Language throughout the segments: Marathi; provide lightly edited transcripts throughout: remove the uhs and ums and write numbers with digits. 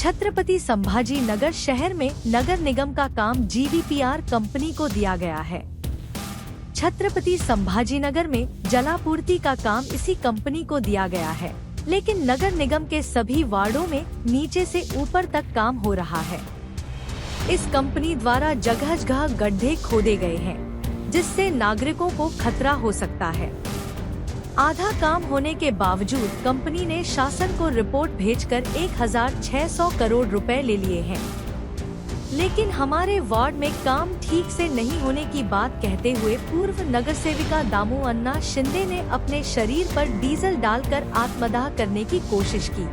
छत्रपति संभाजी नगर शहर में नगर निगम का काम जीवीपीआर कंपनी को दिया गया है। छत्रपति संभाजी नगर में जलापूर्ति का काम इसी कंपनी को दिया गया है, लेकिन नगर निगम के सभी वार्डों में नीचे से ऊपर तक काम हो रहा है। इस कंपनी द्वारा जगह जगह गड्ढे खोदे गए हैं, जिससे नागरिकों को खतरा हो सकता है। आधा काम होने के बावजूद कंपनी ने शासन को रिपोर्ट भेजकर 1600 करोड़ रुपए ले लिए हैं। लेकिन हमारे वार्ड में काम ठीक से नहीं होने की बात कहते हुए पूर्व नगर सेविका दामू अन्ना शिंदे ने अपने शरीर पर डीजल डालकर आत्मदाह करने की कोशिश की।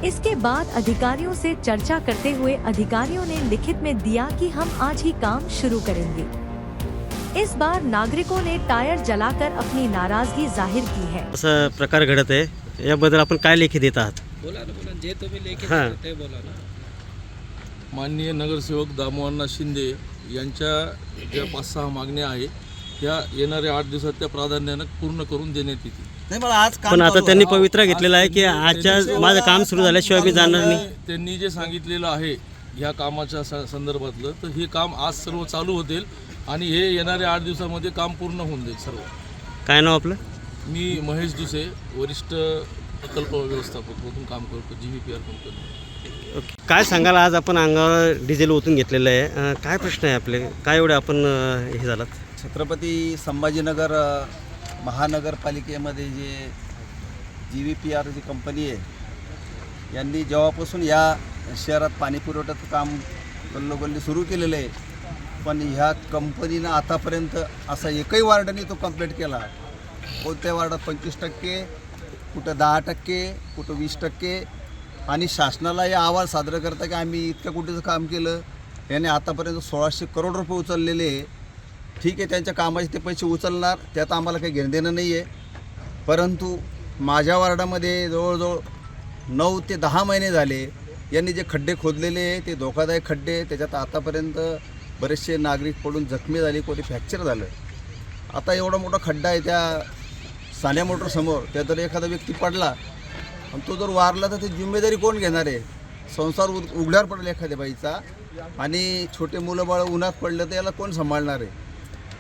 इसके बाद अधिकारियों से चर्चा करते हुए अधिकारियों ने लिखित में दिया कि हम आज ही काम शुरू करेंगे। इस बार नागरिकों ने टायर जलाकर अपनी नाराजगी जाहिर की है। असं प्रकार घडत आहे, याबद्दल आपण काय लेखी देत आहात? बोला जे तुम्ही लेखी हां. ते बोला ना। माननीय नगरसेवक दामू अण्णा शिंदे यांच्या ज्या 5-6 मागण्या आहेत त्या येणाऱ्या 8 दिवसात त्या प्राधान्यानं पूर्ण करून देण्यात येतील। पण आता त्यांनी पवित्रा घेतलेला आहे की आजच्या माझं काम सुरू झाल्याशिवाय मी जाणार नाही। त्यांनी जे सांगितलेलं आहे ह्या कामाच्या संदर्भातलं, तर हे काम आज सर्व चालू होतील आणि हे येणाऱ्या 8 दिवसामध्ये काम पूर्ण होऊन जाईल सर्व। काय नाव आपलं? मी महेश दुसे, वरिष्ठ प्रकल्प व्यवस्थापक म्हणून काम करतो जीवीपीआर कंपनी। ओके, काय सांगाल? आज आपण अंगावर डिझेल ओतून घेतलेलं आहे, काय प्रश्न आहे आपले? काय एवढे आपण हे झालात? छत्रपती संभाजीनगर महानगरपालिकेमध्ये जे जीवीपीआर जी कंपनी आहे यांनी जेव्हापासून या शहरात पाणी पुरवठ्याचं काम गल्लोगल्ली सुरू केलेलं आहे, पण ह्या कंपनीनं आतापर्यंत असा एकही वार्डाने तो कंप्लीट केला। कोणत्या वार्डात 25%, कुठं 10%, कुठं 20%, आणि शासनाला हे अहवाल सादर करता की आम्ही इतक्या कोटीचं काम केलं। याने आतापर्यंत 1600 करोड रुपये उचललेले आहे। ठीक आहे, त्यांच्या कामाचे ते पैसे उचलणार, त्यात आम्हाला काही घेणं देणं नाही आहे। परंतु माझ्या वार्डामध्ये जवळजवळ 9 ते 10 महिने झाले यांनी जे खड्डे खोदलेले आहे ते धोकादायक खड्डे, त्याच्यात आतापर्यंत बरेचसे नागरिक पडून जखमी झाले, कोणी फ्रॅक्चर झालं। आता एवढा मोठा खड्डा आहे त्या सान्या मोटरसमोर, त्या जर एखादा व्यक्ती पडला आणि तो जर वारला तर ती जिम्मेदारी कोण घेणार आहे? संसार उघड्यावर पडला एखाद्या बाईचा, आणि छोटे मुलं बाळ उन्हात पडलं तर याला कोण सांभाळणार आहे?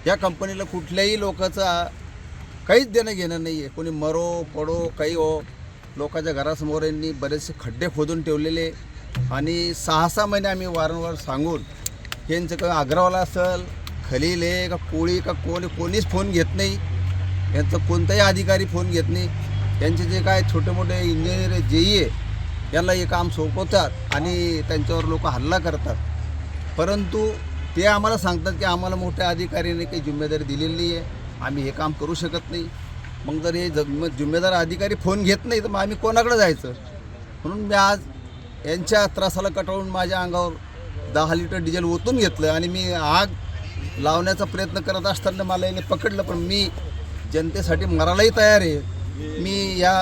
या कंपनीला कुठल्याही लोकांचा काहीच देणं घेणं नाही आहे। कोणी मरो पडो काही हो, लोकांच्या घरासमोर यांनी बरेचसे खड्डे खोदून ठेवलेले, आणि 6-6 महिने आम्ही वारंवार सांगून यांचं का आग्रावाला असेल, खलील आहे का कोळी का कोणीच फोन घेत नाही। यांचं कोणताही अधिकारी फोन घेत नाही। यांचे जे काय छोटे मोठे इंजिनियर आहे, जेई आहे, यांना हे काम सोपवतात आणि त्यांच्यावर लोक हल्ला करतात। परंतु ते आम्हाला सांगतात की आम्हाला मोठ्या अधिकाऱ्याने काही जिम्मेदारी दिलेली नाही आहे, आम्ही हे काम करू शकत नाही। मग जर हे जिम्मेदार अधिकारी फोन घेत नाही तर मग आम्ही कोणाकडे जायचं? म्हणून मी आज यांच्या त्रासाला कटाळून माझ्या अंगावर 10 लिटर डिझेल ओतून घेतलं, आणि मी आग लावण्याचा प्रयत्न करत असताना मला याने पकडलं। पण मी जनतेसाठी मरायलाही तयार आहे। मी या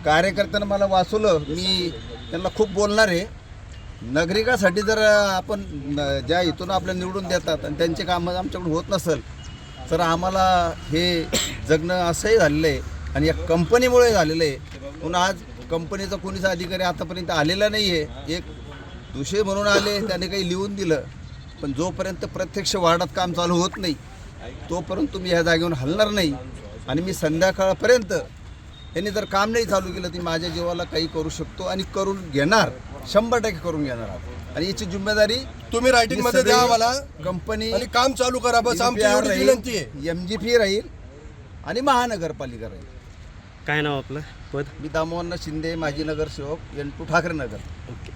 कार्यकर्त्यांना मला वाचवलं, मी त्यांना खूप बोलणार आहे। नागरिकासाठी जर आपण ज्या इथून आपल्याला निवडून देतात आणि त्यांचे कामं आमच्याकडून होत नसेल तर आम्हाला हे जगणं असंही झालेलं आहे, आणि या कंपनीमुळे झालेलं आहे। म्हणून आज कंपनीचा कोणीच अधिकारी आतापर्यंत आलेला नाही आहे। एक दुसरे म्हणून आले, त्याने काही लिहून दिलं, पण जोपर्यंत प्रत्यक्ष वार्डात काम चालू होत नाही तोपर्यंत तुम्ही ह्या जागेवरून हलणार नाही। आणि मी संध्याकाळपर्यंत यांनी जर काम नाही चालू केलं तर माझ्या जीवाला काही करू शकतो आणि करून घेणार, 100% करून घेणार आहोत। आणि याची जिम्मेदारी तुम्ही रायटिंग मध्ये द्या आम्हाला, कंपनी आणि काम चालू करा, बस आमची एवढी विनंती आहे। MGP राहील आणि महानगरपालिका राहील। काय नाव आपलं? पद? मी दामू अण्णा शिंदे, माजी नगरसेवक, N2 ठाकरे नगर। ओके.